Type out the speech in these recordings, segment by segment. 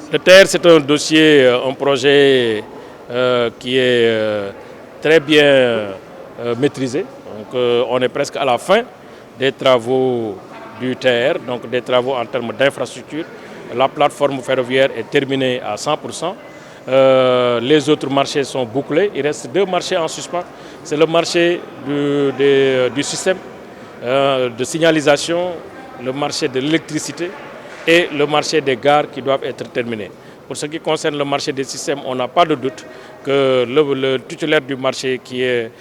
Le TER, c'est un dossier, un projet qui est très bien maîtrisé. Donc, on est presque à la fin des travaux du TER, donc des travaux en termes d'infrastructure. La plateforme ferroviaire est terminée à 100%. Les autres marchés sont bouclés. Il reste 2 marchés en suspens. C'est le marché du système de signalisation, le marché de l'électricité et le marché des gares qui doivent être terminés. Pour ce qui concerne le marché des systèmes, on n'a pas de doute que le titulaire du marché, qui est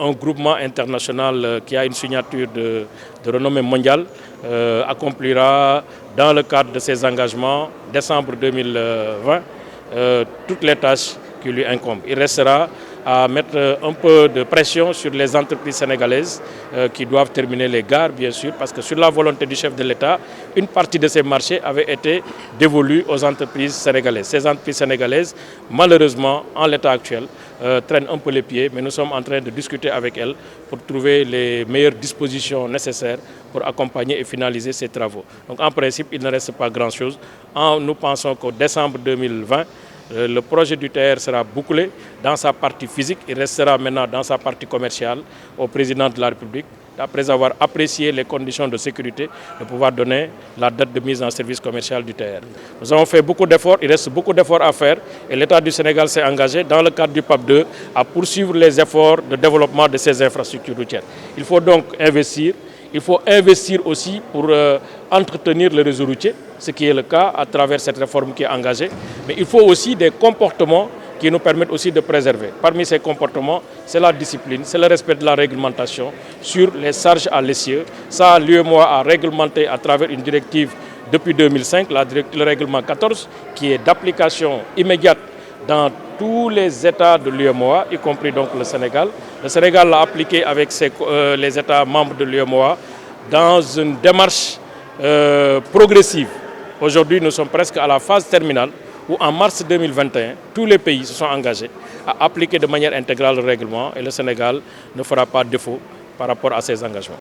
un groupement international qui a une signature de renommée mondiale, accomplira dans le cadre de ses engagements, décembre 2020, toutes les tâches qui lui incombent. Il restera à mettre un peu de pression sur les entreprises sénégalaises qui doivent terminer les gares, bien sûr, parce que sur la volonté du chef de l'État, une partie de ces marchés avait été dévolue aux entreprises sénégalaises. Ces entreprises sénégalaises, malheureusement, en l'état actuel, traînent un peu les pieds, mais nous sommes en train de discuter avec elles pour trouver les meilleures dispositions nécessaires pour accompagner et finaliser ces travaux. Donc en principe, il ne reste pas grand-chose. Nous pensons qu'au décembre 2020, le projet du TER sera bouclé dans sa partie physique. Il restera maintenant dans sa partie commerciale au président de la République, après avoir apprécié les conditions de sécurité, de pouvoir donner la date de mise en service commercial du TER. Nous avons fait beaucoup d'efforts, il reste beaucoup d'efforts à faire et l'État du Sénégal s'est engagé dans le cadre du PAP 2 à poursuivre les efforts de développement de ces infrastructures routières. Il faut donc investir. Il faut investir aussi pour entretenir le réseau routier, ce qui est le cas à travers cette réforme qui est engagée. Mais il faut aussi des comportements qui nous permettent aussi de préserver. Parmi ces comportements, c'est la discipline, c'est le respect de la réglementation sur les charges à l'essieu. Ça, l'UEMOA a réglementé à travers une directive depuis 2005, le règlement 14, qui est d'application immédiate dans tous les États de l'UEMOA, y compris donc le Sénégal. Le Sénégal l'a appliqué avec les États membres de l'UEMOA dans une démarche progressive. Aujourd'hui, nous sommes presque à la phase terminale où en mars 2021, tous les pays se sont engagés à appliquer de manière intégrale le règlement et le Sénégal ne fera pas défaut par rapport à ces engagements.